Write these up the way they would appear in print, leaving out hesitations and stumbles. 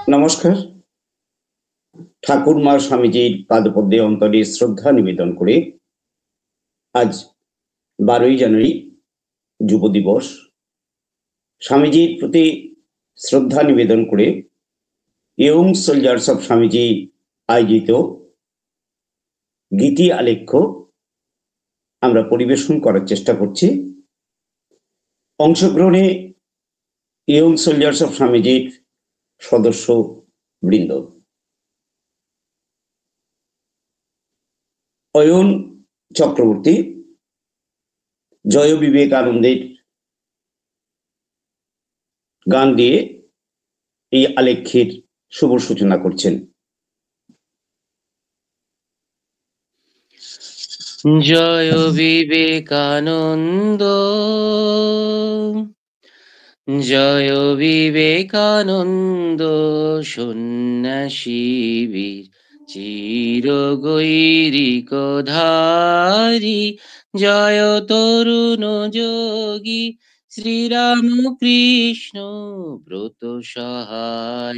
নমস্কার। ঠাকুরমা স্বামীজির পাদপদ্মে অন্তরে শ্রদ্ধা নিবেদন করে আজ 12ই জানুয়ারি যুব দিবস, স্বামীজির প্রতি শ্রদ্ধা নিবেদন করে ইয়ং সোলজার্স অফ স্বামীজি আয়োজিত গীতি আলেখ্য আমরা পরিবেশন করার চেষ্টা করছি। অংশগ্রহণে ইয়ং সোলজার্স অফ স্বামীজির সদস্য বৃন্দ: অয়ন চক্রবর্তী জয় বিবেকানন্দের গান দিয়ে এই আলেখ্যের শুভ সূচনা করছেন। জয় বিবেকানন্দ, জয় বিবেকানন্দ, সন্ন্যাসীবীর চিরগৈরিক ধারী, জয় তরুণ যোগী শ্রীরামকৃষ্ণ ব্রত সহায়কারী,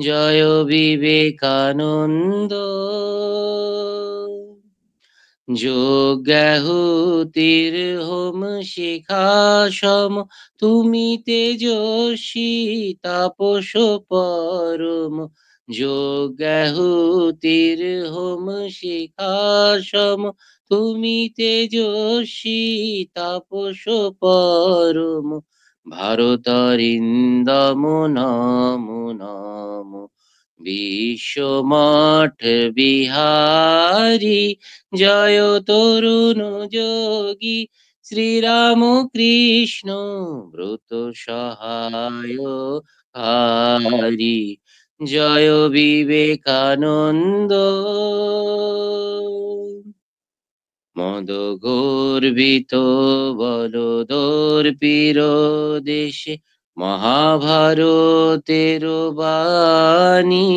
জয় বিবেকানন্দ। যজ্ঞাহুতির হোম শিখা সম, তুমি তেজস্বী তাপস পরম। যজ্ঞাহুতির হোম শিখা সম, তুমি তেজস্বী তাপস পরম। ভারতরিন্দম নমো নমো, বিশ্বমঠ বিহারী, জয় তরুণ যোগী শ্রীরামকৃষ্ণ ব্রত সহায়কারী, জয় বিবেকানন্দ। মদ গর্বিত বলদর্পির দেশে মহাভারতের বাণী,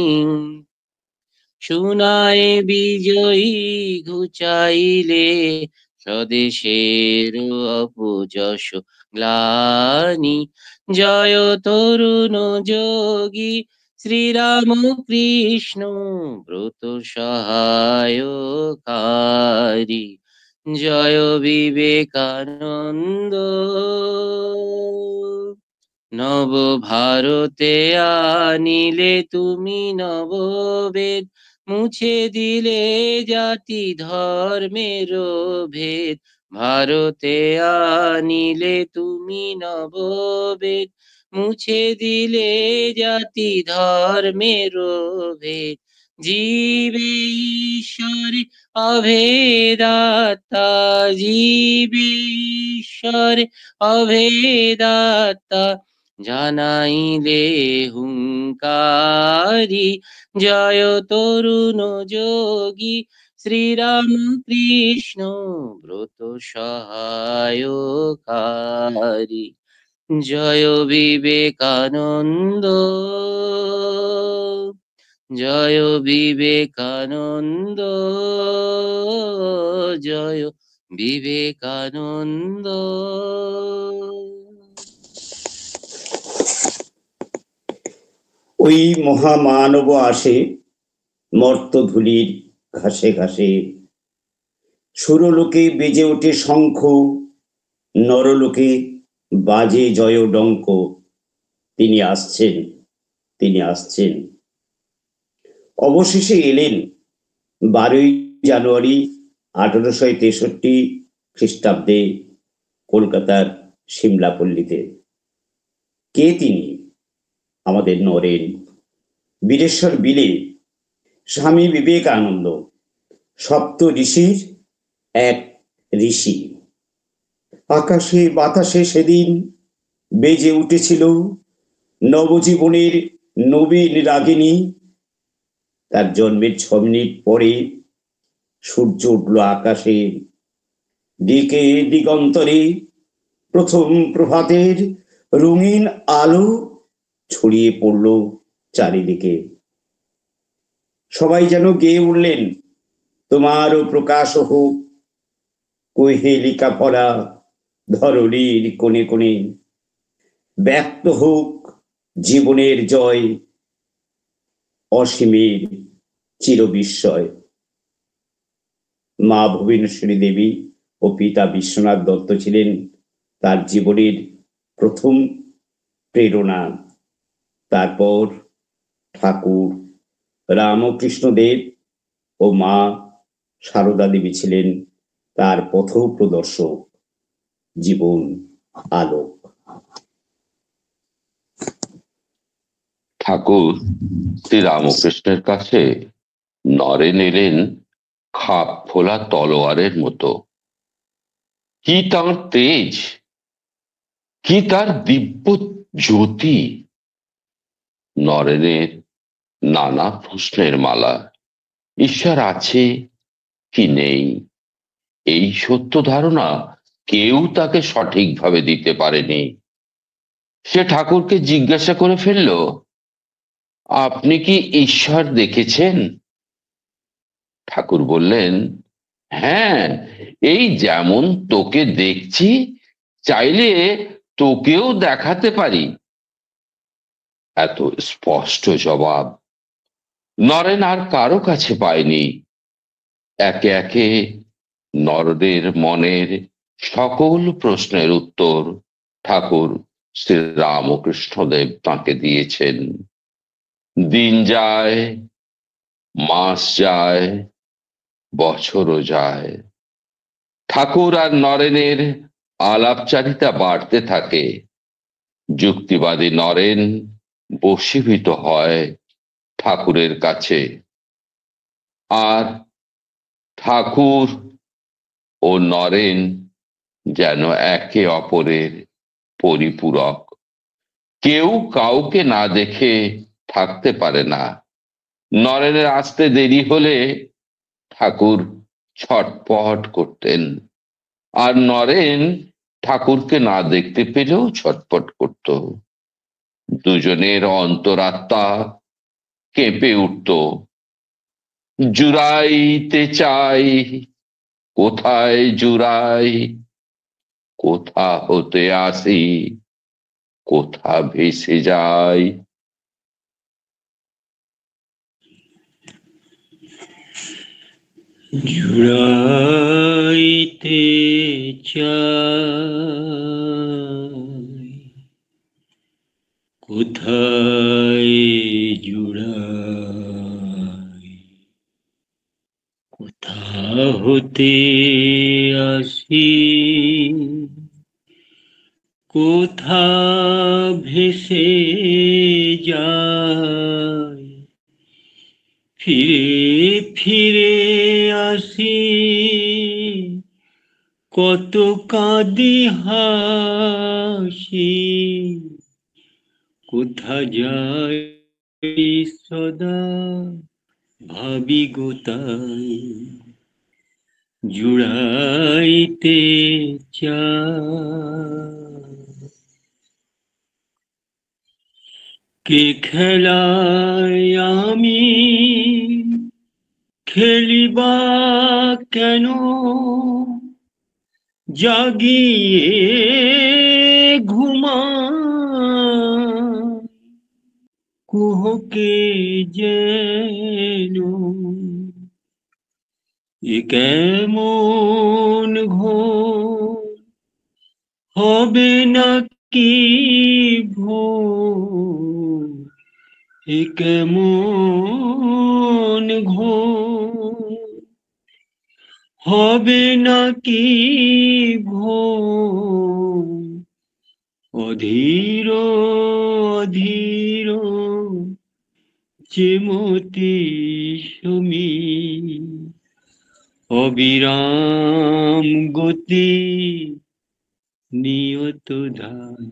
শুনায় বিজয়ী ঘুচাইলে স্বদেশের অপযশ গ্লানি, জয় তরুণ যোগী শ্রীরামকৃষ্ণ ব্রত সহায়কারী, জয় বিবেকানন্দ। নব ভারতে আনিলে তুমি নববেদ, মুছে দিলে জাতি ধর্মের ভেদ। ভারতে আনিলে তুমি নববেদ, মুছে দিলে জাতি ধর্মের ভেদ। জীবে ঈশ্বরে অভেদাত্মা, জীবে ঈশ্বরে অভেদাত্মা, জানাইলে হুঙ্কারি, জয় তরুণ যোগী শ্রীরামকৃষ্ণ ব্রত সহায়কারী, জয় বিবেকানন্দ, জয় বিবেকানন্দ, জয় বিবেকানন্দ। ওই মহামানব আসে মর্তধূলির ঘাসে ঘাসে, সুরলোকে বেজে ওঠে শঙ্খ, নরলোকে বাজে জয় ডঙ্ক। তিনি আসছেন, তিনি আসছেন। অবশেষে এলেন 12ই জানুয়ারি 1863 খ্রিস্টাব্দে কলকাতার সিমলাপল্লীতে। কে তিনি? আমাদের নরেন, বীরেশ্বর বিলে স্বামী বিবেকানন্দ, সপ্ত ঋষির এক ঋষি। আকাশে বাতাসে সেদিন বেজে উঠেছিল নবজীবনের নবীন রাগিনী। তার জন্মের 6 মিনিট পরে সূর্য উঠল আকাশে, দিকে দিগন্তরে প্রথম প্রভাতের রঙিন আলো ছড়িয়ে পড়ল চারিদিকে। সবাই যেন গেয়ে উঠলেন, তোমারও প্রকাশ হোক, কোহেলিকা ভরা ধরণীর কোণে কোণে, ব্যক্ত হোক জীবনের জয় অসীমের চিরবিস্ময়। মা ভুবনেশ্বরী দেবী ও পিতা বিশ্বনাথ দত্ত ছিলেন তার জীবনের প্রথম প্রেরণা। তারপর ঠাকুর রামকৃষ্ণ দেব ও মা সারদা দেবী ছিলেন তার পথপ্রদর্শক, জীবন আলোক। ঠাকুর শ্রী রামকৃষ্ণের কাছে নরেন এলেন খাপ খোলা তলোয়ারের মতো। কি তার তেজ, কি তার দিব্য জ্যোতি! নরেনের নানা প্রশ্নের মালা। ঈশ্বর আছে কি নেই, এই সত্য ধারণা কেউ তাকে সঠিকভাবে দিতে পারেনি। সে ঠাকুরকে জিজ্ঞাসা করে ফেলল, আপনি কি ঈশ্বর দেখেছেন? ঠাকুর বললেন, হ্যাঁ, এই যেমন তোকে দেখছি, চাইলে তোকেও দেখাতে পারি। এত স্পষ্ট জবাব নরেন আর কারো কাছে পায়নি। একে একে নরদের মনের সকল প্রশ্নের উত্তর ঠাকুর শ্রী রামকৃষ্ণদেব তাঁকে দিয়েছেন। দিন যায়, মাস যায়, বছরও যায়, ঠাকুর আর নরেনের আলাপচারিতা বাড়তে থাকে। যুক্তিবাদী নরেন বশীভূত হয় ঠাকুরের কাছে, আর ঠাকুর ও নরেন যেন একে অপরের পরিপূরক। কেউ কাউকে না দেখে থাকতে পারে না। নরেনের আসতে দেরি হলে ঠাকুর ছটপট করতেন, আর নরেন ঠাকুরকে না দেখতে পেলেও ছটপট করত। দুজনের অন্তরাত্মা কেঁপে উঠত। জুড়াইতে চাই, কোথায় জুড়াই, কোথা হতে আসি, কোথা ভেসে যাই। জুড়াইতে চাই, কোথায় জুড়াই, কোথা হতে আসি, কোথা ভেসে যায়। ফিরে ফিরে আসি, কত কাঁদি হাসি, কোথা যাই সদা ভাবি গোতাই। জুড়াইতে চাই, কে খেলায় আমি খেলিবা কেন, জাগিয়ে ঘুমাই। কুহকে যেন এ কেমন ঘোর, হবে নাকি ভোর, এ কেমন ঘোর, হবে নাকি ভোর। অধীর অধীর চেমতি সমীর, অবিরাম গতি নিয়ত ধান।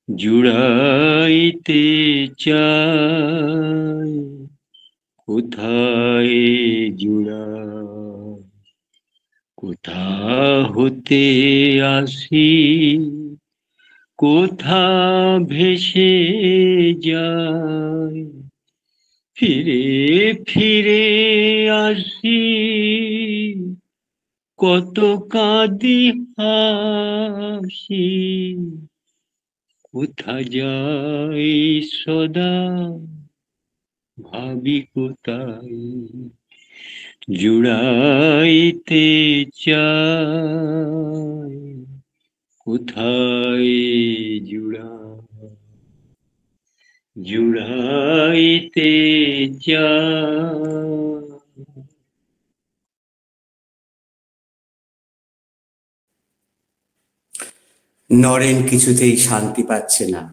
জুড়াইতে চাই, কোথায় জুড়াই, কোথা হতে আসি, কোথা ভেসে যায়। ফিরে ফিরে আসি, কত কাঁদি হাসি, কোথা যাই সদা ভাবি কোথায় জুড়াইতে চাই, কোথায় জুড়াইতে চাই। নরেন কিছুতেই শান্তি পাচ্ছে না।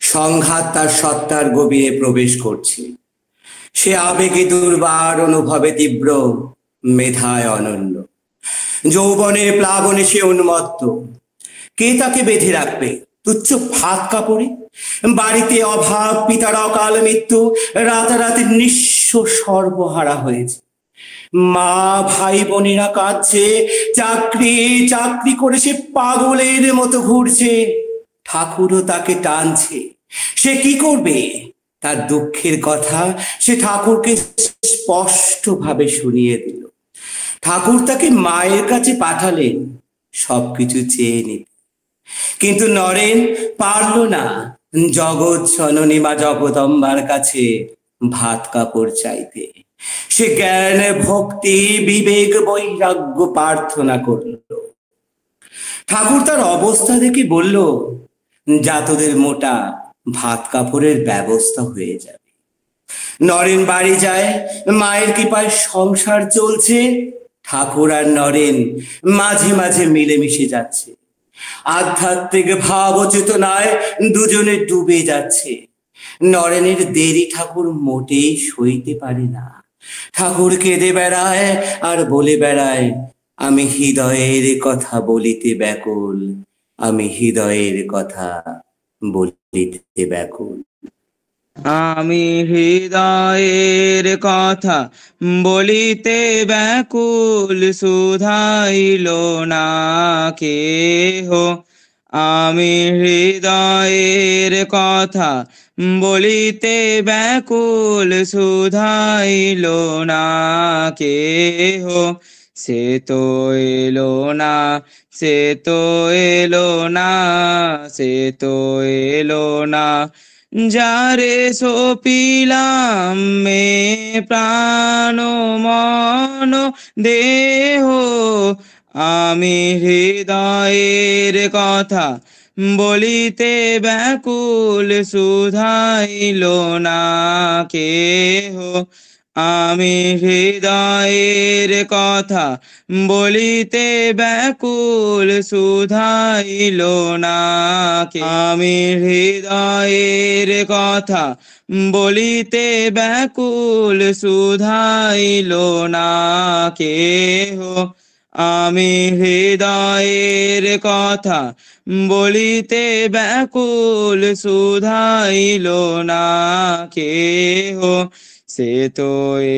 সংঘাত তার সত্তার গভীরে প্রবেশ করছে। সে আবেগে দুর্বার, অনুভবে তীব্র, মেধায় অনন্য। যৌবনের প্লাবনে সে উন্মত্ত। কে তাকে বেঁধে রাখবে তুচ্ছ ভাত কাপড়ে? বাড়িতে অভাব, পিতার অকাল মৃত্যু, রাতারাতি নিঃস্ব সর্বহারা হয়েছে। মা ভাই বোনেরা কাঁদছে, চাকরি চাকরি করে সে পাগলের মতো ঘুরছে। ঠাকুরও তাকে টানছে। সে কি করবে? তার দুঃখের কথা সে ঠাকুরকে স্পষ্টভাবে শুনিয়ে দিল। ঠাকুর তাকে মায়ের কাছে পাঠালেন সবকিছু চেয়ে নিতে। কিন্তু নরেন পারল না জগৎ জননী মা জগদম্বার কাছে ভাত কাপড় চাইতে। সে জ্ঞান, ভক্তি, বিবেক, বৈরাগ্য প্রার্থনা করল। ঠাকুর তার অবস্থা দেখে বলল, যা তোদের মোটা ভাত কাপড়ের ব্যবস্থা হয়ে যাবে। নরেন বাড়ি যায়। মায়ের কৃপায় সংসার চলছে। ঠাকুর আর নরেন মাঝে মাঝে মিলেমিশে যাচ্ছে। আধ্যাত্মিক ভাব ও চেতনায় দুজনে ডুবে যাচ্ছে। নরেনের দেরি ঠাকুর মোটেই সইতে পারে না। ঠাকুর কেঁদে বেড়ায় আর বলে বেড়ায়, আমি হৃদয়ের কথা বলিতে ব্যাকুল, আমি হৃদয়ের কথা বলিতে ব্যাকুল। আমি হৃদয়ের কথা বলিতে ব্যাকুল, শুধাইল না কেহ। আমি হৃদয়ের কথা বলিতে ব্যাকুল, শুধাইল না কেহ। সে তো এলো না, সে তো এলো না, সে তো এলো না, যারে সপিলাম মে প্রাণ মন দেহ। আমি হৃদয়ের কথা বলিতে ব্যাকুল, শুধাইল না কেহ। আমি হৃদয়ের কথা বলিতে ব্যাকুল, শুধাইল না কেহ। আমি হৃদয়ের কথা বলিতে ব্যাকুল, শুধাইল না কেহ। আমি হৃদয়ের কথা বলিতে ব্যাকুল, শুধাইল না কেহ। সে তো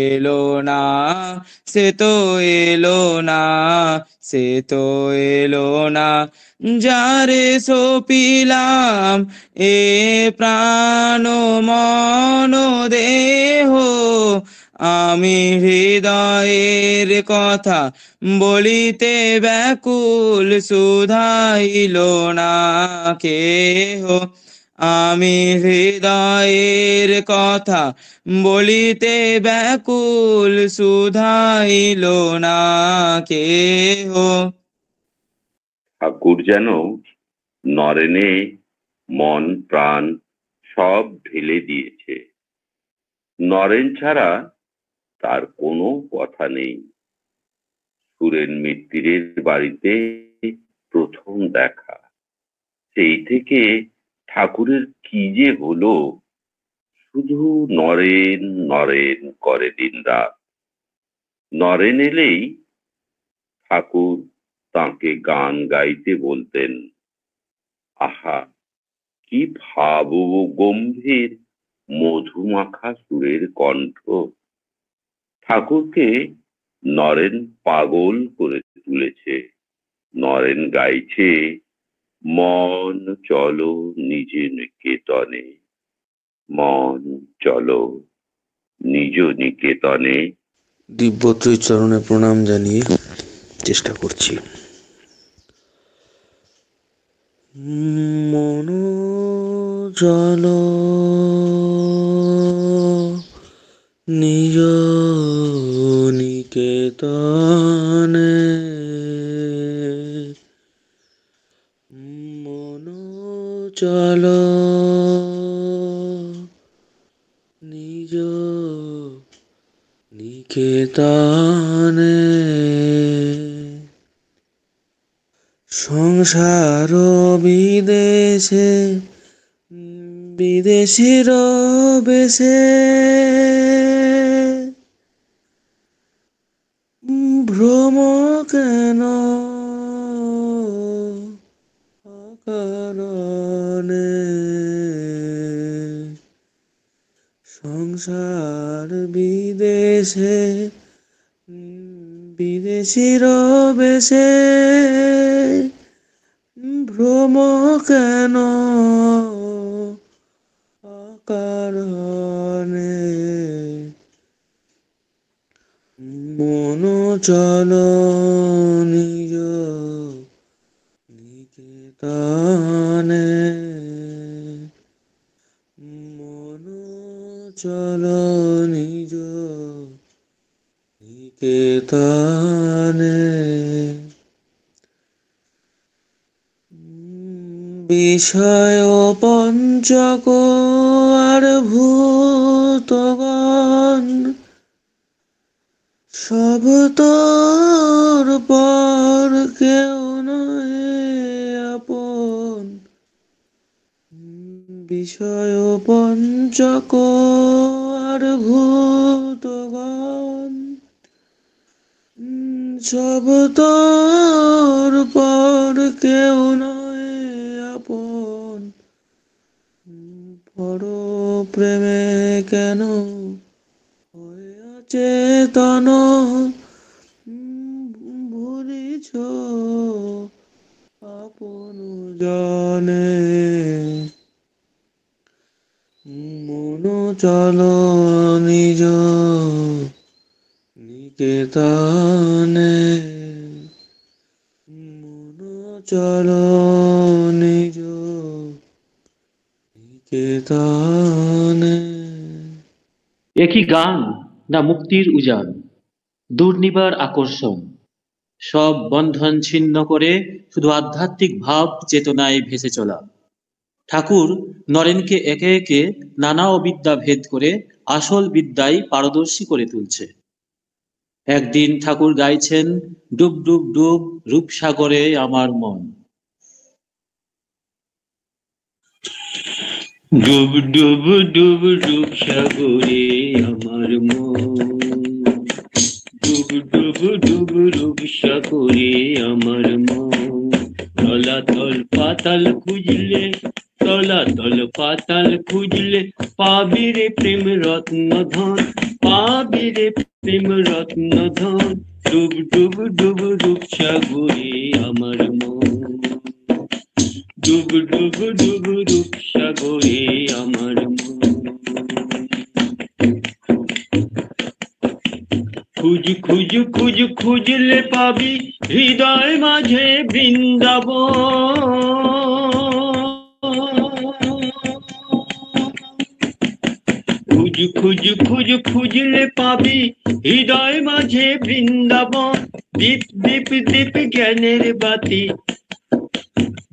এলো না, সে তো এলো না, সে তো এলো না, যারে সপিলাম এ প্রাণ মন দেহ। আমি হৃদয়ের কথা বলিতে ব্যাকুল, শুধাইল না কেহ। আমি হৃদয়ের কথা বলিতে ব্যাকুল, শুধাইল না কেহ। ঠাকুর যেন নরেনে মন প্রাণ সব ঢেলে দিয়েছে। নরেন ছাড়া তার কোনো কথা নেই। সুরেন মিত্তিরের বাড়িতে প্রথম দেখা, সেই থেকে ঠাকুরের কি যে হলো, শুধু নরেন নরেন করে দিনরাত। নরেন এলেই ঠাকুর তাকে গান গাইতে বলতেন। আহা, কি ভাব গম্ভীর মধুমাখা সুরের কণ্ঠ! ঠাকুরকে নরেন পাগল করে তুলেছে। নরেন গাইছে, মন চলো নিজ নিকেতনে, মন চলো নিজ নিকেতনে। দিব্যত্রয় চরণে প্রণাম জানিয়ে চেষ্টা করছি। মন চলো নিজ নিকেতনে, মন চলো নিজ নিকেতনে। সংসার বিদেশে বিদেশির বেশে, ভ্রম কেন অকারণে, সংসার বিদেশে বিদেশির বেশে, ভ্রম কেন অকারণে, মন চলো নিজ নিকেতনে, মন চলো নিজ নিকেতনে। বিষয় পঞ্চক আর ভূতগণ, সব তোর পর কেউ নয় আপন। বিষয় পঞ্চক আর ভূতগণ, সব তোর পর কেউ নয় আপন। বড় প্রেমে কেন হয়ে অচেতন, ভুলিছ আপন জনে, মন চলো নিজ নিকেতনে, মন চলো নিজ নিকেতনে। একই গান না মুক্তির উজান, দুর্নিবার আকর্ষণ, সব বন্ধন ছিন্ন করে শুধু আধ্যাত্মিক ভাব চেতনায় ভেসে চলা। ঠাকুর নরেনকে একে একে নানা অবিদ্যা ভেদ করে আসল বিদ্যায় পারদর্শী করে তুলছে। একদিন ঠাকুর গাইছেন, ডুব ডুব ডুব রূপসাগরে আমার মন। ডুব ডুব ডুব ডুব সাগরে আমার মন, ডুব ডুব ডুব ডুব সাগরে আমার মন। তলাতল পাতাল খুঁজলে, তলাতল পাতাল খুঁজলে, পাবি রে প্রেম রত্ন ধন, পাবি রে প্রেম রত্ন ধন। ডুব ডুব ডুব ডুব সাগরে আমার মন, ডুব ডুব ডুব ডুব সাগরে আমার মন। খুঁজ খুঁজ খুঁজ খুঁজলে পাবি হৃদয় মাঝে বৃন্দাবন। খুঁজ খুঁজ খুঁজ খুঁজলে পাবি হৃদয় মাঝে বৃন্দাবন। দীপ দীপ দীপ জ্ঞানের বাতি,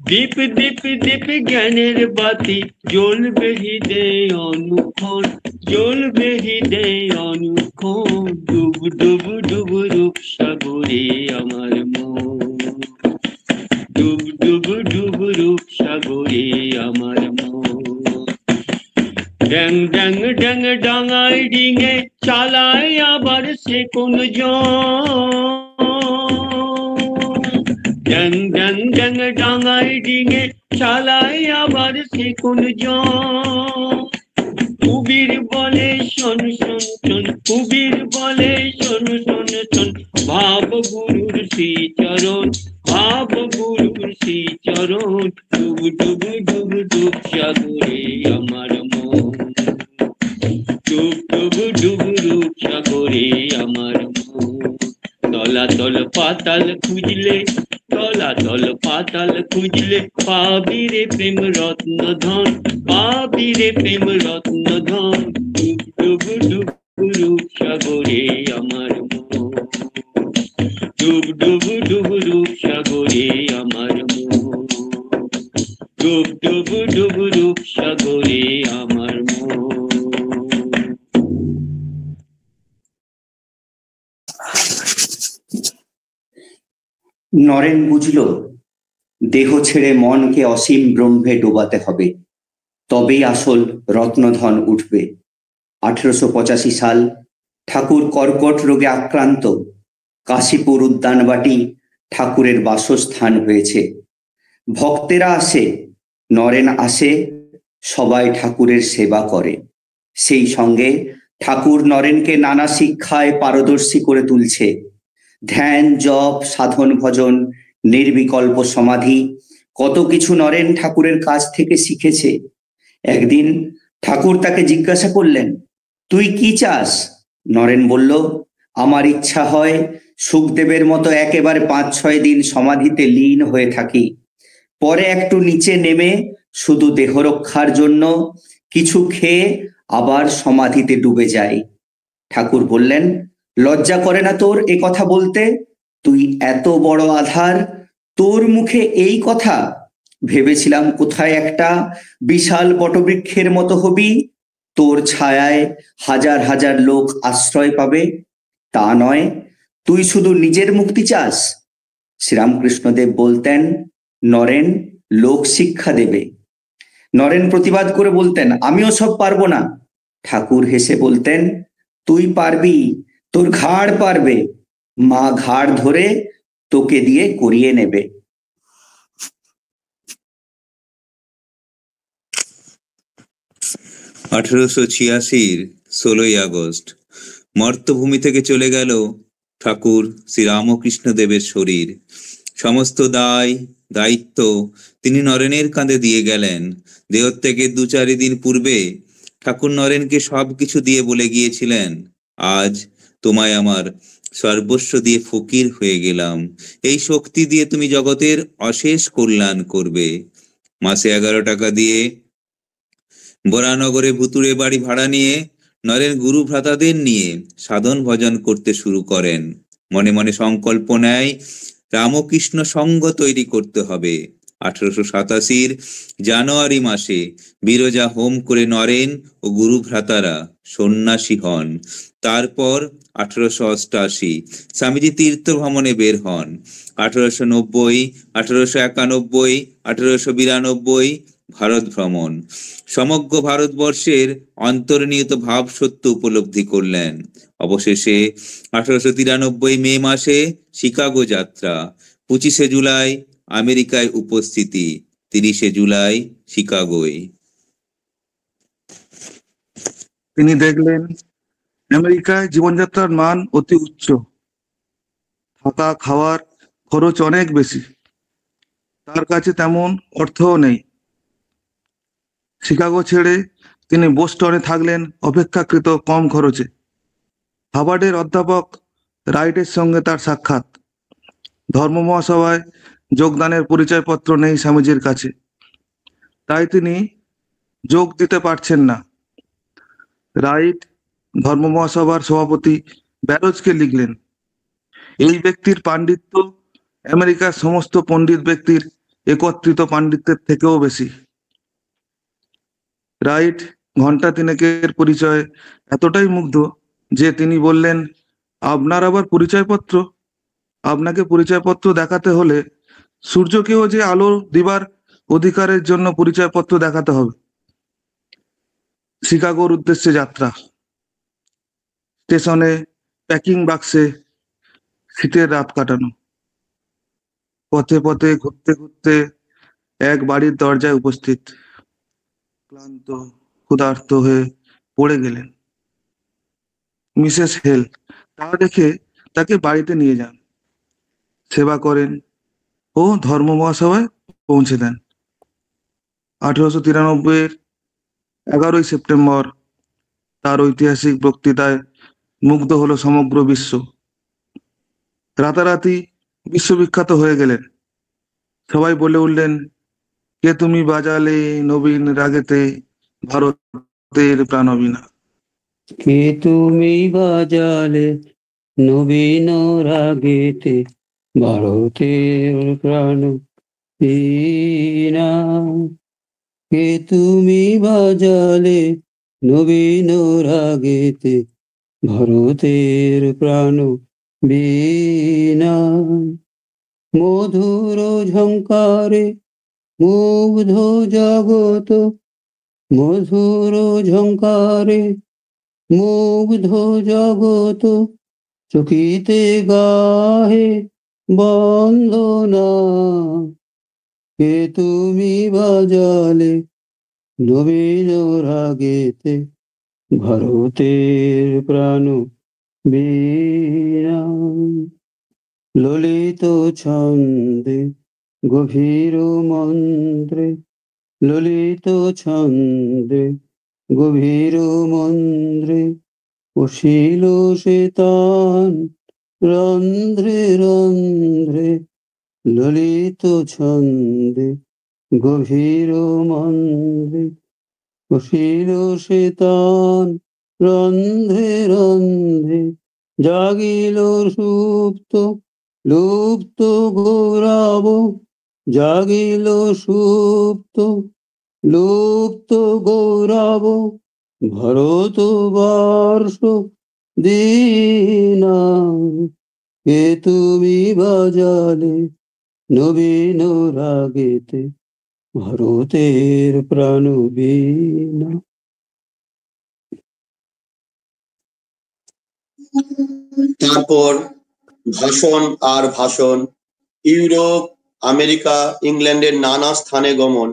দীপ দীপ দীপ জ্ঞানের বাতি, জ্বলবে হৃদয়ে অনুক্ষণ, জ্বলবে হৃদয়ে অনুক্ষণ। ডুব ডুব ডুব রূপ সাগরে আমার মন, ডুব ডুব ডুব রূপ সাগরে আমার মন। ড্যাং ড্যাং ড্যাং ডাঙায় ডিঙে চালায় আবার সে কোন ড্যাং ড্যাং ড্যাং ডাঙায় ডিঙে চালায় আবার সে কোন কুবির বলে শোন শোন শোন, কুবির বলে শোন শোন শোন। ভাব গুরুর শ্রীচরণ, ভাব গুরুর শ্রীচরণ। ডুব ডুব ডুব ডুব সাগরে আমার মন, ডুব ডুব ডুব রূপ সাগরে আমার মন। তলাতল পাতাল খুঁজলে, তলাতল পাতাল খুঁজলে পাবি রে প্রেম রত্ন ধন, পাবি রে প্রেম রত্ন ধন। ডুব ডুব ডুব রূপ সাগরে আমার মন, ডুব ডুব ডুব রূপ সাগরে আমার মন, ডুব ডুব ডুব রূপ সাগরে আমার মন। নরেন বুঝল দেহ ছেড়ে মনকে অসীম ব্রহ্মে ডোবাতে হবে, তবেই আসল রত্নধন উঠবে। 1885 সাল, ঠাকুর কর্কট রোগে আক্রান্ত। কাশীপুর উদ্যানবাটি ঠাকুরের বাসস্থান হয়েছে। ভক্তেরা আসে, নরেন আসে, সবাই ঠাকুরের সেবা করে। সেই সঙ্গে ঠাকুর নরেনকে নানা শিক্ষায় পারদর্শী করে তুলছে। ধ্যান, জপ, সাধন, ভজন, নির্বিকল্প সমাধি, কত কিছু নরেন ঠাকুরের কাছ থেকে শিখেছে। একদিন ঠাকুর তাকে জিজ্ঞাসা করলেন, তুই কি চাস? নরেন বলল, আমার ইচ্ছা হয় সুখদেবের মতো একেবারে 5-6 দিন সমাধিতে লীন হয়ে থাকি, পরে একটু নিচে নেমে শুধু দেহ রক্ষার জন্য কিছু খেয়ে আবার সমাধিতে ডুবে যাই। ঠাকুর বললেন, লজ্জা করে না তোর এ কথা বলতে? তুই এত বড় আধার, তোর মুখে এই কথা? ভেবেছিলাম কোথায় একটা বিশাল বটবৃক্ষের মতো হবি, তোর ছায়ায় হাজার হাজার লোক আশ্রয় পাবে। তা নয়, তুই শুধু নিজের মুক্তি চাস। শ্রীরামকৃষ্ণদেব বলতেন, নরেন লোক শিক্ষা দেবে। নরেন প্রতিবাদ করে বলতেন, আমিও সব পারবো না। ঠাকুর হেসে বলতেন, তুই পারবি, তোর ঘাড় পারবে, মা ঘাড় ধরে তোকে দিয়ে করিয়ে নেবে। (1886) 16ই আগস্ট মর্তভূমি থেকে চলে গেল ঠাকুর শ্রীরামকৃষ্ণদেবের শরীর। সমস্ত দায় দায়িত্ব তিনি নরেনের কাঁধে দিয়ে গেলেন। দেহত্যাগের 2-4 দিন পূর্বে ঠাকুর নরেনকে সবকিছু দিয়ে বলে গিয়েছিলেন, আজ তোমায় আমার সর্বস্ব দিয়ে ফকির হয়ে গেলাম, এই শক্তি দিয়ে তুমি জগতের অশেষ কল্যাণ করবে। মাসে 11 টাকা দিয়ে বরানগরে ভুতুড়ে বাড়ি ভাড়া নিয়ে নরেন গুরু ভ্রাতাদের নিয়ে সাধন ভজন করতে শুরু করেন। মনে মনে সংকল্প নেয়, রামকৃষ্ণ সঙ্গ তৈরি করতে হবে। 1887 জানুয়ারি মাসে বিরজা হোম করে নরেন ও গুরু ভ্রাতারা সন্ন্যাসী হন। তারপর 1888 স্বামীজি তীর্থ ভ্রমণে বের হন। 1890, 1891, 1892 ভারত ভ্রমণ। সমগ্র ভারতবর্ষের অন্তর্নিহিত ভাব সত্য উপলব্ধি করলেন। অবশেষে 1893 মে মাসে শিকাগো যাত্রা। 25 জুলাই আমেরিকায় উপস্থিতি, 30 জুলাই শিকাগোয়। তিনি দেখলেন আমেরিকায় জীবনযাত্রার মান অতি উচ্চ, থাকা খাওয়ার খরচ অনেক বেশি, তার কাছে তেমন অর্থও নেই। শিকাগো ছেড়ে তিনি বোস্টনে থাকলেন অপেক্ষাকৃত কম খরচে। হার্ভার্ডের অধ্যাপক রাইটের সঙ্গে তার সাক্ষাৎ। ধর্ম মহাসভায় যোগদানের পরিচয়পত্র নেই স্বামীজির কাছে, তাই তিনি যোগ দিতে পারছেন না। রাইট ধর্ম মহাসভার সভাপতি ব্যারোজকে লিখলেন, এই ব্যক্তির পাণ্ডিত্য আমেরিকার সমস্ত পণ্ডিত ব্যক্তির একত্রিত পাণ্ডিত্যের থেকেও বেশি। রাইট ঘন্টা তিনেকের পরিচয় এতটাই মুগ্ধ যে তিনি বললেন, আপনার আবার পরিচয়পত্র? আপনাকে পরিচয়পত্র দেখাতে হলে সূর্যকেও যে আলো দিবার অধিকারের জন্য পরিচয়পত্র দেখাতে হবে। শিকাগোর উদ্দেশ্যে যাত্রা। স্টেশনে প্যাকিং বাক্সে শীতের রাত কাটানো। পথে পথে ঘুরতে ঘুরতে এক বাড়ির দরজায় উপস্থিত। ক্লান্ত ক্ষুধার্ত হয়ে পড়ে গেলেন। মিসেস হেল তা দেখে তাকে বাড়িতে নিয়ে যান, সেবা করেন ও ধর্ম মহাসভায় পৌঁছে দেন। 1893 11 সেপ্টেম্বর তার ঐতিহাসিক বক্তৃতায় মুগ্ধ হলো সমগ্র বিশ্ব। রাতারাতি বিশ্ববিখ্যাত হয়ে গেলেন। সবাই বলে উঠলেন, কে তুমি বাজালে নবীন রাগেতে ভারতের প্রাণবীণা। কে তুমি বাজালে নবীন রাগেতে ভারতের প্রাণ বীণা। কে তুমি বাজালে নবীন রাগেতে ভারতের প্রাণ বীণা। মধুর ঝঙ্কারে মুগ্ধ জগত, মধুর ঝঙ্কারে মুগ্ধ জগত, চকিতে গাহে বন্দনা। কে তুমি বাজালে নবীন রাগেতে ভারতের প্রাণ বীণা। ললিত ছন্দে গভীর মন্ত্রে, ললিত ছন্দে গভীর মন্ত্রে, বসিল সে তান রন্ধ্রে রন্ধ্রে। ললিত ছন্দে গভীর মন্ত্রে, বসিল সে তান রন্ধ্রে রন্ধ্রে। জাগিল সুপ্ত লুপ্ত গৌরব, জাগিল সুপ্ত লুপ্ত গৌরব, ভারতবর্ষ দীনা। কে তুমি বাজালে নবীন রাগেতে ভারতের প্রাণ বীণা। তারপর ভাষণ আর ভাষণ, ইউরোপ, আমেরিকা, ইংল্যান্ডের নানা স্থানে গমন।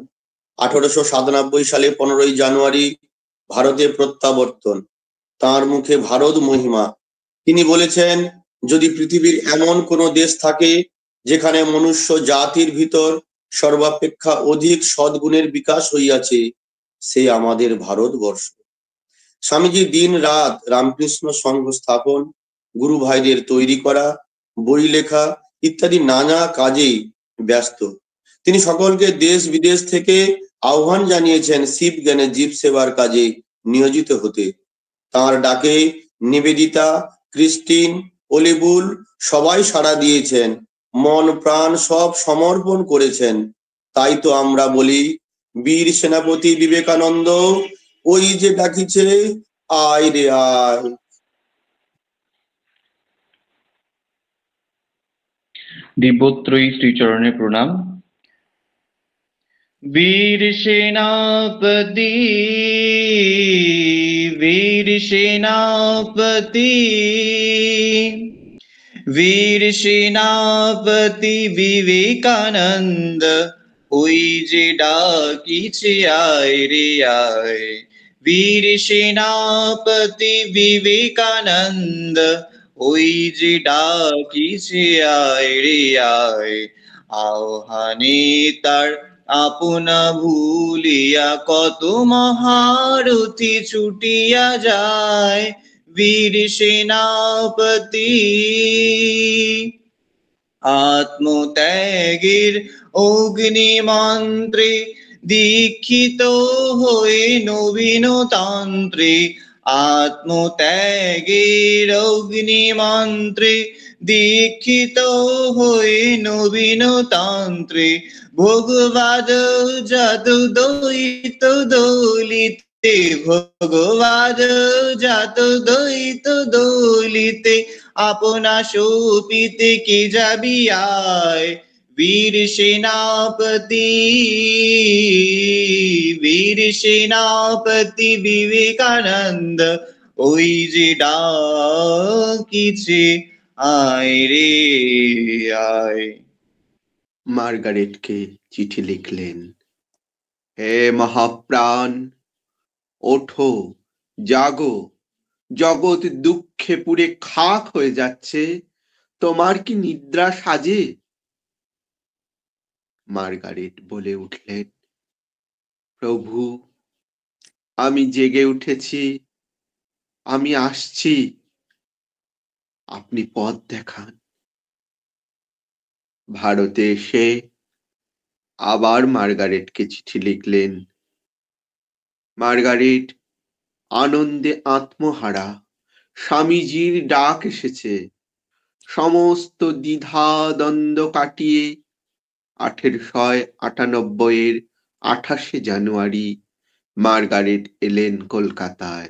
1897 সালে 15ই জানুয়ারি ভারতে প্রত্যাবর্তন। তার মুখে ভারত মহিমা। তিনি বলেছেন, যদি পৃথিবীর এমন কোনো দেশ থাকে যেখানে মনুষ্য জাতির ভিতর সর্বাপেক্ষা অধিক সদ্গুণের বিকাশ হইয়াছে, সে আমাদের ভারতবর্ষ। স্বামীজি দিন রাত রামকৃষ্ণ সংঘ স্থাপন, গুরু ভাইদের তৈরি করা, বই লেখা ইত্যাদি নানা কাজেই ব্যস্ত। তিনি সকলকে দেশ বিদেশ থেকে আহ্বান জানিয়েছেন শিব জ্ঞানে জীব সেবার কাজে নিয়োজিত হতে। তাঁর ডাকে নিবেদিতা, ক্রিস্টিন, অলিবুল সবাই সাড়া দিয়েছেন, মন প্রাণ সব সমর্পণ করেছেন। তাই তো আমরা বলি, বীর সেনাপতি বিবেকানন্দ ওই যে ডাকিছে, আয় রে আয়। দিব্যত্রয়ী শ্রীচরণে প্রণাম। বীর সেনাপতি, বীর সেনাপতি, বীর সেনাপতি বিবেকানন্দ ওই যে ডাকিছে, আয় রে আয়। বীর সেনাপতি বিবেকানন্দ ওই যে ডাকিছে, আয় রে আয়। আহ্বানে তার আপনা ভুলিয়া কত মহারথী ছুটিয়া যায়। বীর সেনাপতি আত্মত্যাগের অগ্নি মন্ত্রে দীক্ষিত হয়ে নবীন তন্ত্রে, আত্মত্যাগের অগ্নি মন্ত্রে দীক্ষিত হয়ে নবীন তন্ত্রে। ভোগবাদ জাত দ্বৈত দলিতে, ভোগবাদ জাত দ্বৈত দলিতে, আপনা শোপিতে কে যাবি আয়। বীর সেনাপতি, বীর সেনাপতি বিবেকানন্দ ওই যে ডাকিছে, আয় রে আয়। মার্গারেটকে চিঠি লিখলেন, হে মহাপ্রাণ, ওঠো, জাগো, জগৎ দুঃখে পুড়ে খাক হয়ে যাচ্ছে, তোমার কি নিদ্রা সাজে? মার্গারেট বলে উঠলেন, প্রভু, আমি জেগে উঠেছি, আমি আসছি, আপনি পথ দেখান। ভারতে এসে আবার মার্গারেটকে চিঠি লিখলেন। মার্গারেট আনন্দে আত্মহারা। স্বামীজির ডাক এসেছে। সমস্ত দ্বিধা দ্বন্দ্ব কাটিয়ে 1898 28 জানুয়ারি মার্গারেট এলেন কলকাতায়।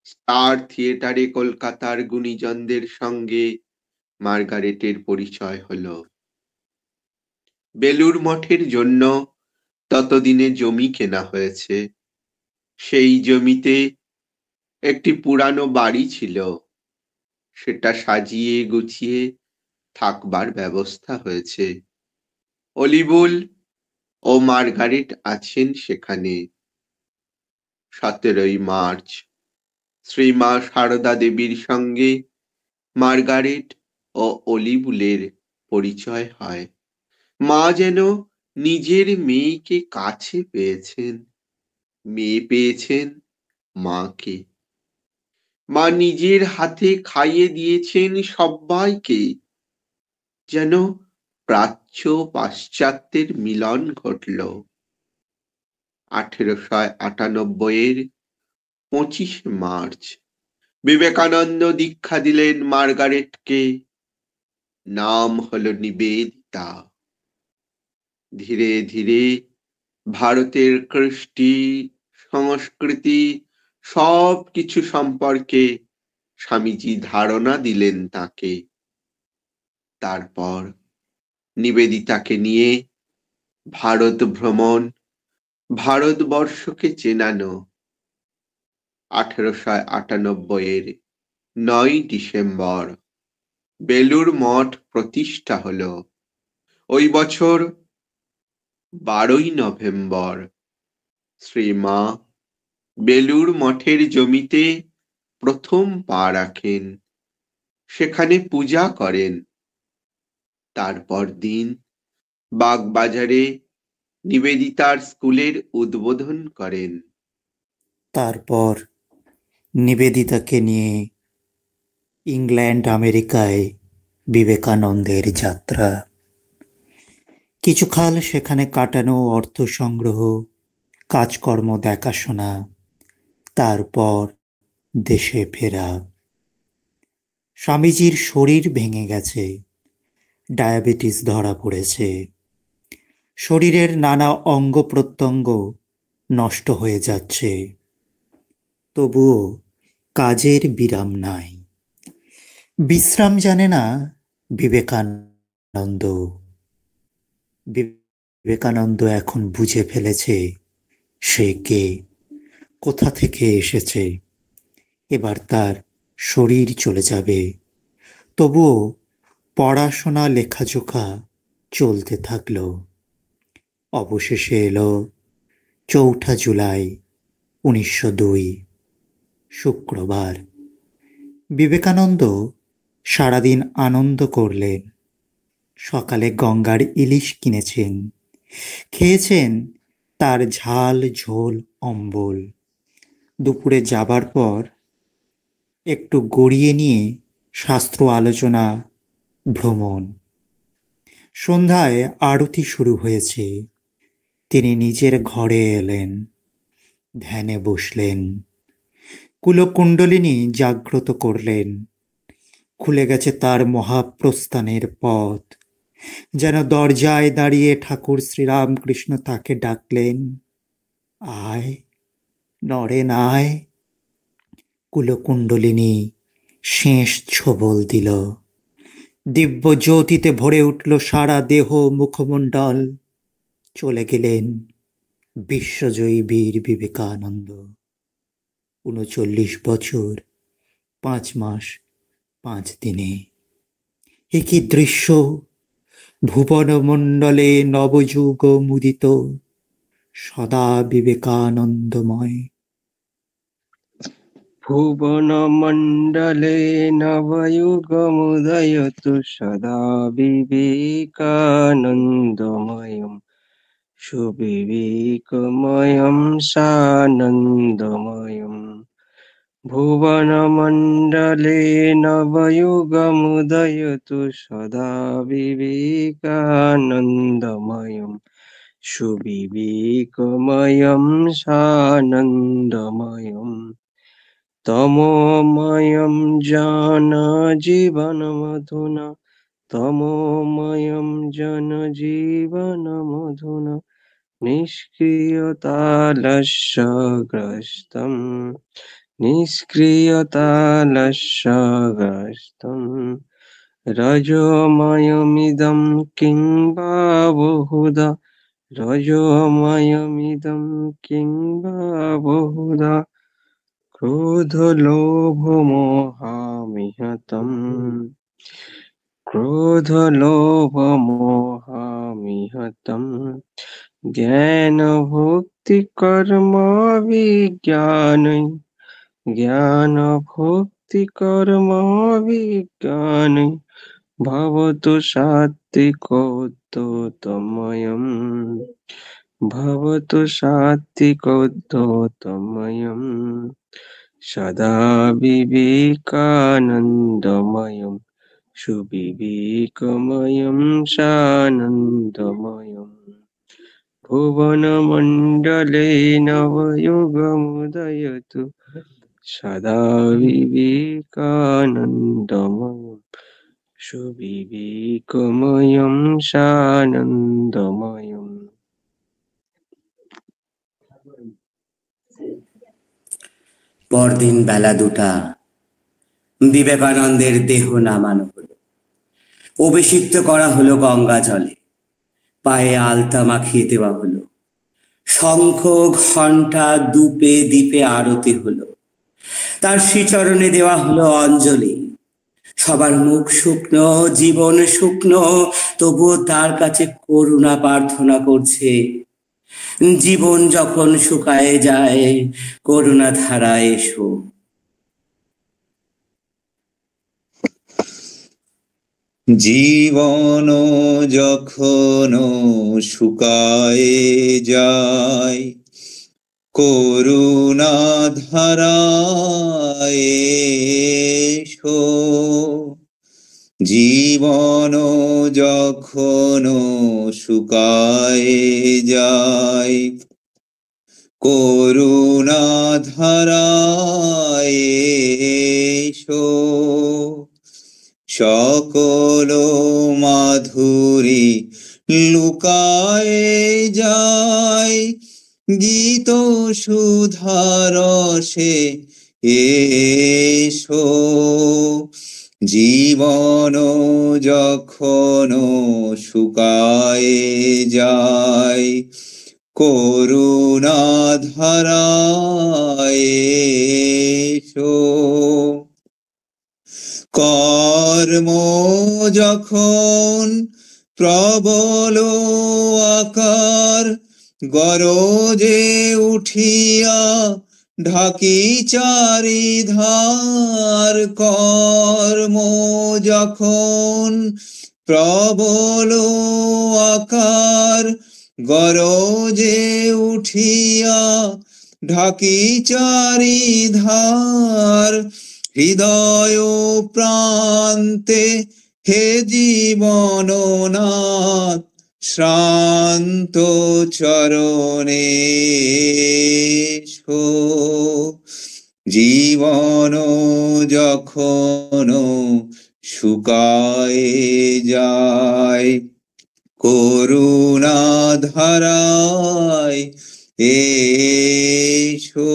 স্টার থিয়েটারে কলকাতার গুণীজনদের সঙ্গে মার্গারেটের পরিচয় হলো। বেলুর মঠের জন্য ততদিনে জমি কেনা হয়েছে। সেই জমিতে একটি পুরানো বাড়ি ছিল, সেটা সাজিয়ে গুছিয়ে থাকবার ব্যবস্থা হয়েছে। অলিবুল ও মার্গারেট আছেন সেখানে। 17 মার্চ শ্রীমা সারদা দেবীর সঙ্গে মার্গারেট ও অলিবুলের পরিচয় হয়। মা যেন নিজের মেয়েকে কাছে পেয়েছেন, মেয়ে পেয়েছেন মাকে। মা নিজের হাতে খাইয়ে দিয়েছেন সবাইকে, যেন প্রাচ্য পাশ্চাত্যের মিলন ঘটল। 1898 25 মার্চ বিবেকানন্দ দীক্ষা দিলেন মার্গারেটকে। নাম হলো নিবেদিতা। ধীরে ধীরে ভারতের কৃষ্টি সংস্কৃতি সবকিছু সম্পর্কে স্বামীজি ধারণা দিলেন তাকে। তারপর নিবেদিতাকে নিয়ে ভারত ভ্রমণ, ভারতবর্ষকে চেনানো। 1898 9 ডিসেম্বর বেলুর মঠ প্রতিষ্ঠা হলো। ওই বছর 12 নভেম্বর শ্রীমা বেলুর মঠের জমিতে প্রথম পা রাখেন, সেখানে পূজা করেন। তারপর দিন বাগবাজারে নিবেদিতার স্কুলের উদ্বোধন করেন। তারপর নিবেদিতাকে নিয়ে ইংল্যান্ড আমেরিকায় বিবেকানন্দের যাত্রা। কিছুকাল সেখানে কাটানো, অর্থ সংগ্রহ, কাজকর্ম দেখাশোনা, তারপর দেশে ফেরা। স্বামীজির শরীর ভেঙে গেছে, ডায়াবেটিস ধরা পড়েছে, শরীরের নানা অঙ্গ প্রত্যঙ্গ নষ্ট হয়ে যাচ্ছে। তবুও কাজের বিরাম নাই। বিশ্রাম জানে না বিবেকানন্দ। বিবেকানন্দ এখন বুঝে ফেলেছে সে কে, কোথা থেকে এসেছে। এবার তার শরীর চলে যাবে, তবুও পড়াশোনা লেখাজোখা চলতে থাকলো। অবশেষে এলো 4 জুলাই 1902 শুক্রবার। বিবেকানন্দ সারাদিন আনন্দ করলেন। সকালে গঙ্গার ইলিশ কিনেছেন, খেয়েছেন তার ঝাল ঝোল অম্বল। দুপুরে যাবার পর একটু গড়িয়ে নিয়ে শাস্ত্র আলোচনা, ভ্রমণ। সন্ধ্যায় আরতি শুরু হয়েছে। তিনি নিজের ঘরে এলেন, ধ্যানে বসলেন। কুলকুণ্ডলিনী জাগ্রত করলেন। খুলে গেছে তার মহাপ্রস্থানের পথ। যেন দরজায় দাঁড়িয়ে ঠাকুর শ্রীরামকৃষ্ণ তাকে ডাকলেন, আয় নরেন আয়। কুলকুণ্ডলিনী শেষ ছোবল দিল। দিব্য জ্যোতিতে ভরে উঠল সারা দেহ মুখমণ্ডল। চলে গেলেন বিশ্বজয়ী বীর বিবেকানন্দ। 39 বছর 5 মাস 5 দিনে। এ কি দৃশ্য! ভুবনমণ্ডলে নবযুগ মুদিত, সদা বিবেকানন্দময়। ভুবন মণ্ডলে নবযুগমুদয়তু সদা বিবেকানন্দময়ম সুবিবেকময়ম সানন্দময়ম। ভুবন মণ্ডলে নবযুগমুদয়তু সদা বিবেকানন্দময়ম সুবিবেকময়ম সানন্দময়ম তমোময়ম জন জীবনমধুনা তমোময়ম জন জীবনমধুনা নিষ্ক্রিয়তালস্যগ্রস্তম নিষ্ক্রিয়তালস্যগ্রস্তম রজোময়মিদং কিং বা বহুধা রজোময়মিদং কিং বা বহুধা ক্রোধলোভমোহামিহতম ক্রোধলোভমোহামিহতম জ্ঞানভক্তি-কর্ম বিজ্ঞানৈ জ্ঞানভক্তি-কর্ম বিজ্ঞানৈ ভবতু সাত্ত্বিকোত্তময়ম ভবতু সাত্ত্বিকোত্তময়ম সদা বিবেকানন্দময়ম সুবিবেকময়ম সানন্দময়ম ভুবনমণ্ডলে নবযুগমুদয়তু সদা বিবেকানন্দময়ম সুবিবেকময়ম সানন্দময়ম। পরদিন বেলা 2টা বিবেকানন্দের দেহ নামানো হলো, অভিষিক্ত করা হলো গঙ্গা জলে, পায়ে আলতা মাখিয়ে দেওয়া হলো, শঙ্খ ঘণ্টা ধূপে দীপে আরতি হলো, তার শ্রীচরণে দেওয়া হলো অঞ্জলি। সবার মুখ শুকনো, জীবন শুকনো, তবুও তার কাছে করুণা প্রার্থনা করছে। জীবন যখন শুকায় যায়, করুণা ধারায় এসো। জীবন যখন শুকায় যায়, করুণা ধারায় এসো। জীবন যখন শুকায় যায়, করুণা ধারায় এসো। সকল মাধুরী লুকায় যায়, গীত সুধারসে এসো। জীবন যখন শুকায় যায়, করুণা ধারায় এসো। কর্ম যখন প্রবল আকার গরজে উঠিয়া ঢাকি চারিধার, কর্ম যখন প্রবল আকার গরজে উঠিয়া ঢাকি চারিধার, হৃদয় প্রান্তে হে জীবননাথ শ্রান্ত চরণে এসো। জীবন যখন শুকায় যায়, করুণা ধারায় এসো।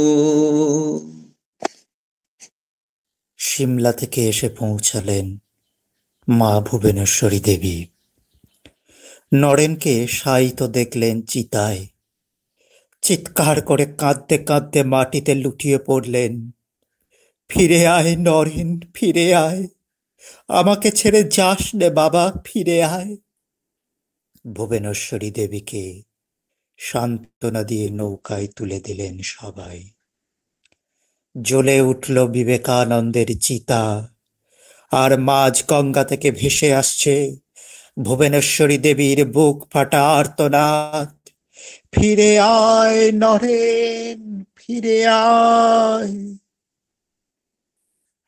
সিমলা থেকে এসে পৌঁছালেন মা ভুবনেশ্বরী দেবী। নরেনকে শায়িত দেখলেন চিতায়, চিৎকার করে কাঁদতে কাঁদতে মাটিতে লুটিয়ে পড়লেন। ফিরে আয় নরেন, ফিরে আয়, আমাকে ছেড়ে যাস নে বাবা, ফিরে আয়। ভুবনেশ্বরী দেবীকে সান্ত্বনা দিয়ে নৌকায় তুলে দিলেন সবাই। জ্বলে উঠল বিবেকানন্দের চিতা, আর মাঝ গঙ্গা থেকে ভেসে আসছে ভুবনেশ্বরী দেবীর বুক ফাটা আর্তনাদ, ফিরে আয় নরেন, ফিরে আয়।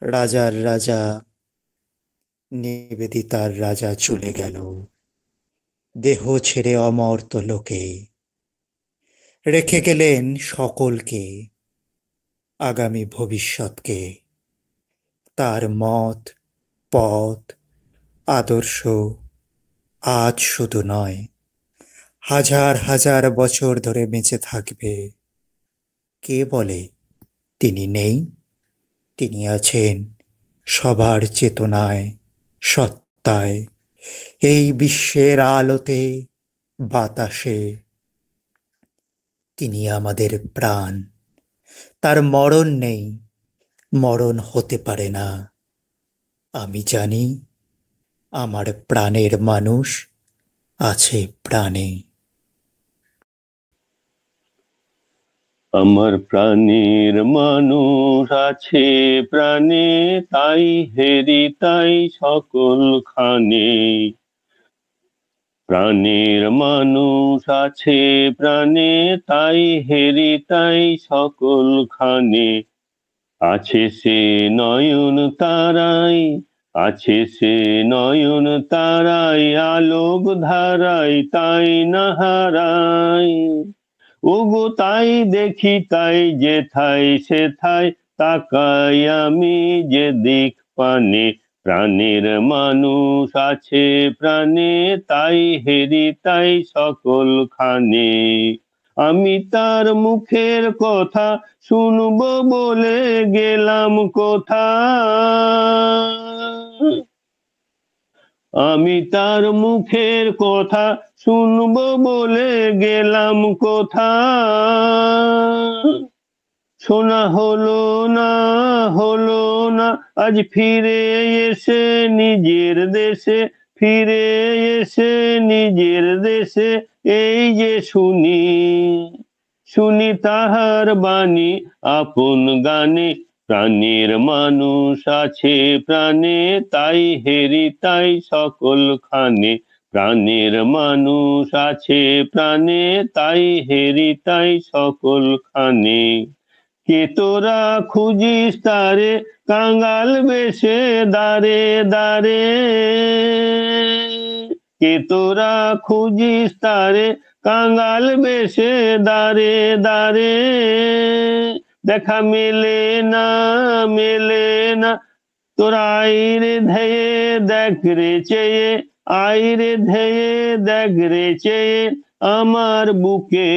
রাজার রাজা, নিবেদিতার রাজা চলে গেল দেহ ছেড়ে অমর্ত্য লোকে। রেখে গেলেন সকলকে, আগামী ভবিষ্যৎকে। তার মত, পথ, আদর্শ আজ শুধু নয়, হাজার হাজার বছর ধরে বেঁচে থাকবে। কে বলে তিনি নেই? তিনি আছেন সবার চেতনায়, সত্তায়, এই বিশ্বের আলোতে, বাতাসে। তিনি আমাদের প্রাণ। তার মরণ নেই, মরণ হতে পারে না। আমি জানি আমার প্রাণের মানুষ আছে প্রাণে। আমার প্রাণের মানুষ আছে প্রাণে, তাই হেরি তাই সকল খানে। প্রাণের মানুষ আছে প্রাণে, তাই হেরি তাই সকল খানে। আছে সে নয়ন তারাই, আছে সে নয়ন তারাই, আলোক ধারাই তাই না হারাই। ওগো তাই দেখি তাই যেথায় সেথায়, তাকাই আমি যে দিক পানে। প্রাণের মানুষ আছে প্রাণে, তাই হেরি তাই সকল খানে। আমি তার মুখের কথা শুনবো বলে গেলাম কোথা, আমি তার মুখের কথা শুনবো বলে গেলাম কোথা। শোনা হলো না, হলো না, আজ ফিরে এসে নিজের দেশে, ফিরে এসে নিজের দেশে। এই যে শুনি, শুনি তাহার বাণী আপন গানে। প্রাণের মানুষ আছে প্রাণে, তাই হেরি তাই সকল খানে। প্রাণের মানুষ আছে প্রাণে, তাই হেরি তাই সকল খানে। কে তোরা খুঁজিস তারে, কাঙাল বেশে দাঁড়ে দাঁড়ে। কে তোরা খুঁজিস তারে, কাঙাল বেশে দাঁড়ে দাঁড়ে। দেখা মেলে না, মেলে না, তোরা আইরে ধেয়ে দেখ রে চেয়ে, আইরে ধেয়ে দেখ রে চেয়ে আমার বুকে।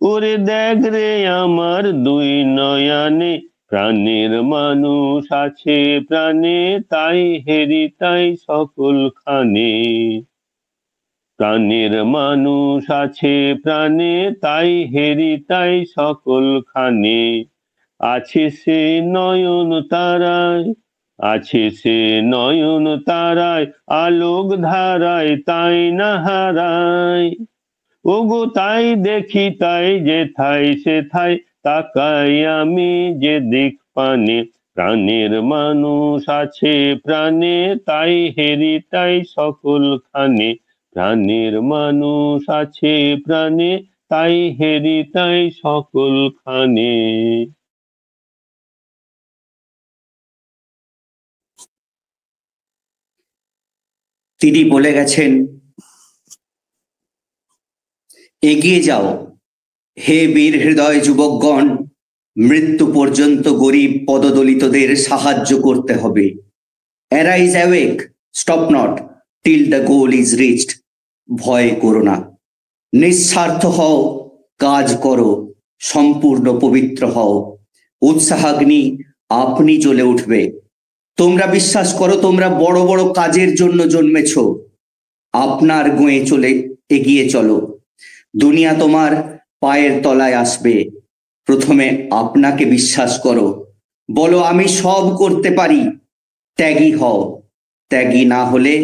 ওরে দেখ রে আমার দুই নয়নে। প্রাণের মানুষ আছে প্রাণে, তাই হেরি তাই সকল খানে। প্রাণের মানুষ আছে প্রাণে, তাই হেরি তাই সকল খানে। আছে সে নয়ন তারায়, আছে সে নয়ন তারায়, আলোক ধারায় তাই না হারায়। ওগো তাই দেখি তাই যেথায় সেথায়, তাকাই আমি যে দিক পানে। প্রাণের মানুষ আছে প্রাণে, তাই হেরি তাই সকল খানে। প্রাণের মানুষ আছে প্রাণে, তাই হেরি তাই সকল খানে। তিনি বলে গেছেন, এগিয়ে যাও হে বীর হৃদয় যুবকগণ, মৃত্যু পর্যন্ত গরিব পদদলিতদের সাহায্য করতে হবে। Arise awake, stop not till the goal is reached. ভয় করো না, নিঃস্বার্থ হও, কাজ করো, সম্পূর্ণ পবিত্র হও। উৎসাহাগ্নি আপনি জ্বলে উঠবে। তোমরা বিশ্বাস করো তোমরা বড় বড় কাজের জন্য জন্মেছ। আপনার গোয়ে চলে এগিয়ে চলো, দুনিয়া তোমার পায়ের তলায় আসবে। প্রথমে আপনাকে বিশ্বাস করো, বলো আমি সব করতে পারি। ত্যাগী হও, ত্যাগী না হলে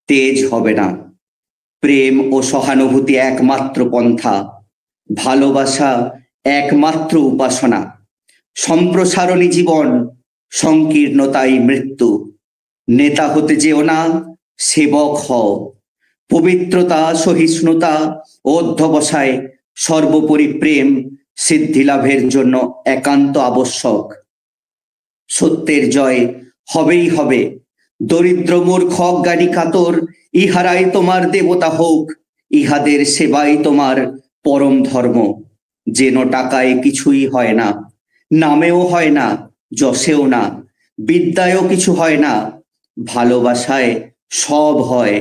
তেজ হবে না। প্রেম ও সহানুভূতি একমাত্র পন্থা, ভালোবাসা একমাত্র উপাসনা। সম্প্রসারণী জীবন, সংকীর্ণতাই মৃত্যু। নেতা হতে যেও না, সেবক হও। পবিত্রতা, সহিষ্ণুতা ও অধ্যবসায়, সর্বোপরি প্রেম সিদ্ধি লাভের জন্য একান্ত আবশ্যক। সত্যের জয় হবেই হবে। দরিদ্র মূর্খ অজ্ঞানী কাতর, ইহারাই তোমার দেবতা হোক। ইহাদের সেবাই তোমার পরম ধর্ম, যেন টাকায় কিছুই হয় না, নামেও হয় না, যশেও না, বিদ্যায়ও কিছু হয় না, ভালোবাসায় সব হয়।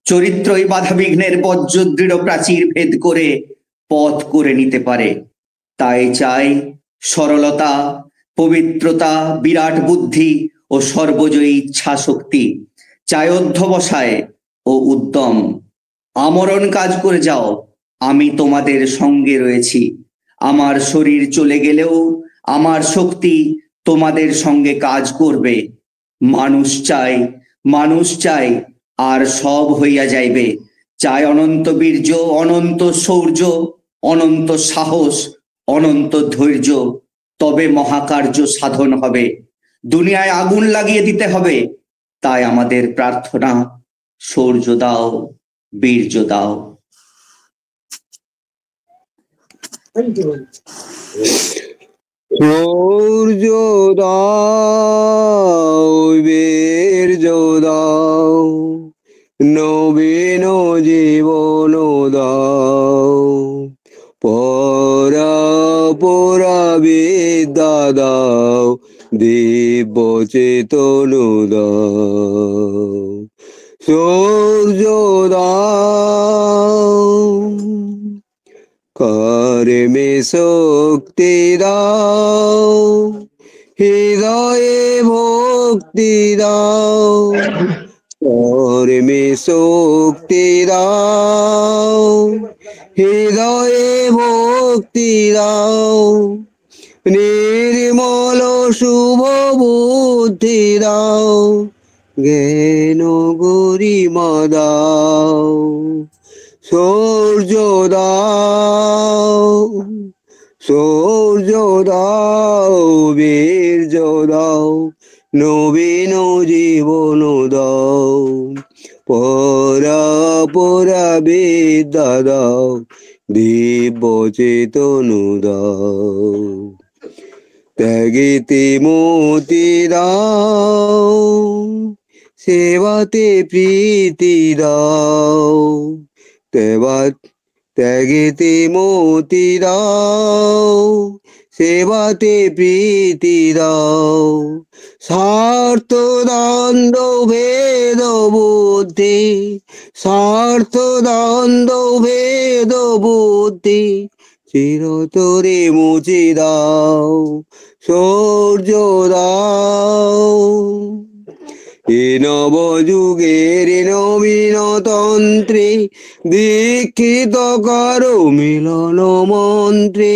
চরিত্রই বাধা বিঘ্নের বজ্রদৃঢ় প্রাচীর ভেদ করে পথ করে নিতে পারে। তাই চাই সরলতা, পবিত্রতা, বিরাট বুদ্ধি ও সর্বজয়ী ইচ্ছা শক্তি। চাই অধ্যবসায় ও উদ্যম। আমরণ কাজ করে যাও, আমি তোমাদের সঙ্গে রয়েছি। আমার শরীর চলে গেলেও আমার শক্তি তোমাদের সঙ্গে কাজ করবে। মানুষ চাই, মানুষ চাই, আর সব হইয়া যাইবে। চাই অনন্ত বীর্য, অনন্ত শৌর্য, অনন্ত সাহস, অনন্ত ধৈর্য, তবে মহাকার্য সাধন হবে। দুনিয়ায় আগুন লাগিয়ে দিতে হবে। তাই আমাদের প্রার্থনা, শৌর্য দাও, বীর্য দাও। সূর্য দাও, বীর্য দাও, নবীন জীবন দাও, পরা বিদ্যা দাও, দিব্য চেতন দাও। সূর্য দাও, কর্মে শক্তি দাও, হৃদয়ে ভক্তি দাও, কর্মে শক্তি দাও, হৃদয়ে ভক্তি দাও, নির্মল শুভ বুদ্ধি দাও, জ্ঞান গরিমা দাও। সূর্য দাও, সূর্য দাও, বীর্য দাও, নবীন জীবন দাও, পরা বিদ্যা দাও, দিব্য চেতন দাও। ত্যাগিতে মতি দাও, সেবাতে প্রীতি দাও, ত্যাগেতে মতি দাও, সেবাতে প্রীতি দাও। স্বার্থ দ্বন্দ্ব ভেদ বুদ্ধি, স্বার্থ দ্বন্দ্ব ভেদ বুদ্ধি, চিরতরে মুছে দাও। সূর্য দাও, এ নব যুগের নবীন তন্ত্রে দীক্ষিত করো মিলন মন্ত্রে।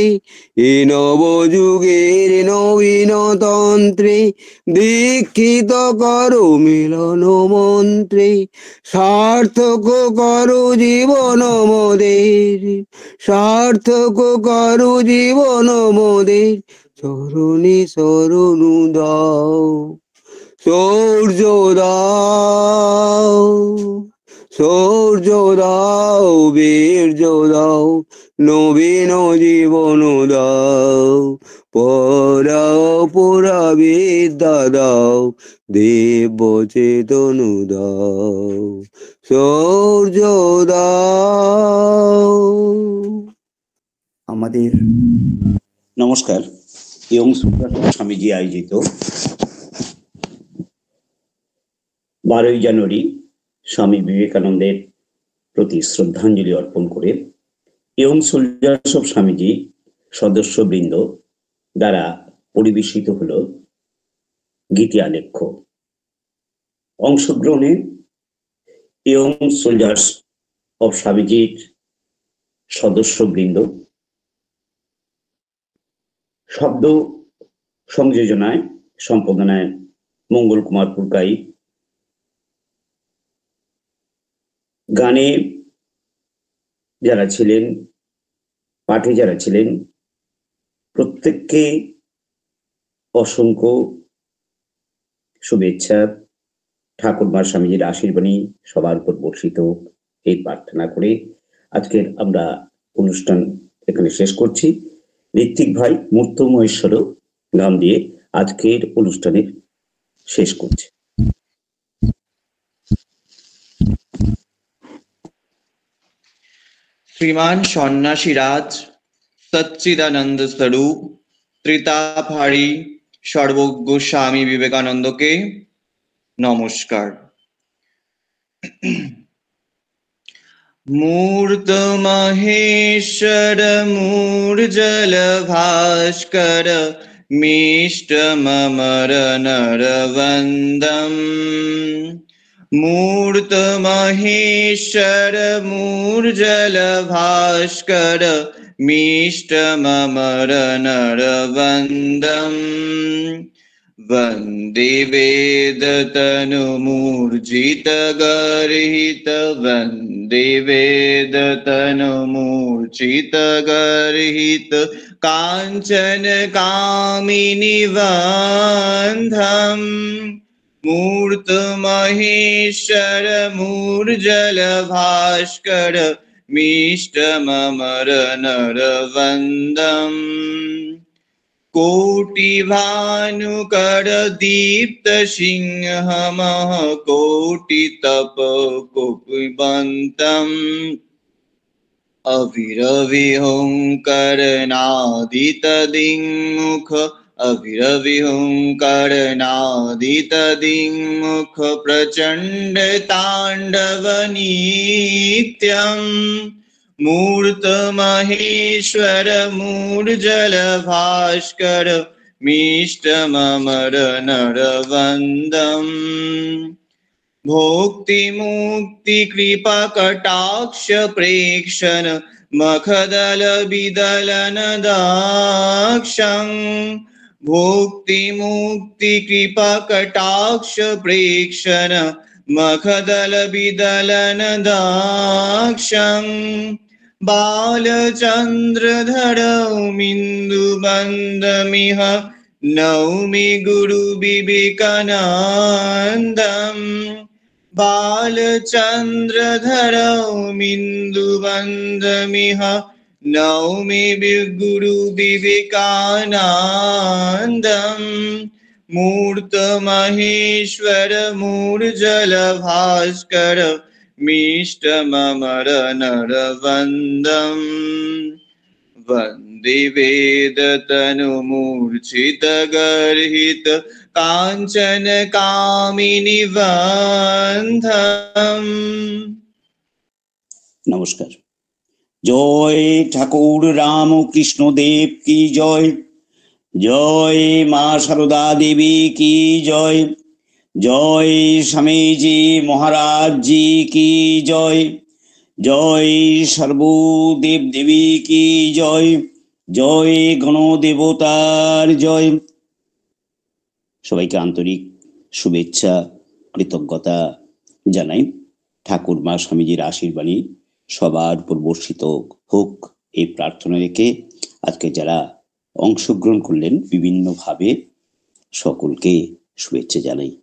এ নব যুগের নবীন তন্ত্রে দীক্ষিত করো মিলন মন্ত্রে। সার্থক করো জীবন মোদের, সার্থক করো জীবন মোদের, চরণে শরণ দাও। সূর্য দাও, সূর্য দাও, বীর্য দাও, নবীন জীবন দাও, পরা বিদ্যা দাও, দিব্য চেতন দাও। সূর্য দাও। আমাদের নমস্কার। ইয়ং সুব্রত স্বামীজি আয়োজিত 12ই জানুয়ারি স্বামী বিবেকানন্দের প্রতি শ্রদ্ধাঞ্জলি অর্পণ করে ইয়ং সোলজার্স অফ স্বামীজি সদস্যবৃন্দ দ্বারা পরিবেশিত হল গীতি আলেখ্য। অংশগ্রহণে ইয়ং সোলজার্স অফ স্বামীজির সদস্যবৃন্দ, শব্দ সংযোজনায় সম্পাদনায় মঙ্গল কুমার পুরকাই, গানে যারা ছিলেন, পাঠে যারা ছিলেন, প্রত্যেককে অসংখ্য শুভেচ্ছা। ঠাকুরমার স্বামীজির আশীর্বাণী সবার উপর বর্ষিত এই প্রার্থনা করে আজকের আমরা অনুষ্ঠান এখানে শেষ করছি। ঋত্বিক ভাই মূর্ত মহেশ্বর গান দিয়ে আজকের অনুষ্ঠানের শেষ করছে। শ্রীমান সন্ন্যাসীরাজ সচ্চিদানন্দ স্বরূপ ত্রিতাপহারী সর্বজ্ঞ স্বামী বিবেকানন্দকে নমস্কার। मूर्त महेश्वर मूर्जल भास्कर मिष्ट ममर नरवंदम। मूर्त महेश्वर मूर्जल भास्कर मिष्ट ममर नरवंदम। वंदे वेद तनु मूर्जित गर्हित वंदे वेद तनु मूर्जित गर्हित कांचन कामिनी वंदम। मूर्त महेश्वर मूर्जल भास्कर मिष्ट ममर नरवंदम। कोटि भानुकर दीप्त सिंह मह कोटि तप कुपिबंतम। अविरविहुंकर नादित दिङ्मुख अविरविहुंकर नादित दिङ्मुख प्रचंड तांडव नित्यम्। मूर्त महेश्वर मूर्जल भास्कर मिष्ट ममर नरवंदम। भोक्ति मुक्ति कृपा कटाक्ष प्रेक्षण मखदल विदलन दाक्षं। भोक्ति मुक्ति कृपा कटाक्ष प्रेक्षण मखदल विदलन दाक्षं। बालचन्द्रधरमिन्दु बन्दमिह नौमि गुरु विवेकानन्दम्। बालचन्द्रधरमिन्दु बन्दमिह नौमि गुरु विवेकानन्दम्। मूर्त महेश्वर मूर्जल भास्कर मिष्ट ममर नरवंदम। वंदे वेद तनु मूर्छित गर्हित कांचन कामिनी वंदम। नमस्कार। जय ठाकुर रामकृष्ण देव की जय। जय माँ शारदा देवी की जय। जय स्वामीजी महाराज जी की जय। जय सर्वदेव देवी की जय। जय गणदेवतार जय। সবাইকে আন্তরিক শুভেচ্ছা কৃতজ্ঞতা জানাই। ঠাকুর মা স্বামীজির আশীর্বাণী সবার উপর বর্ষিত হোক এই প্রার্থনা রেখে আজকে যারা অংশগ্রহণ করলেন বিভিন্নভাবে সকলকে শুভেচ্ছা জানাই।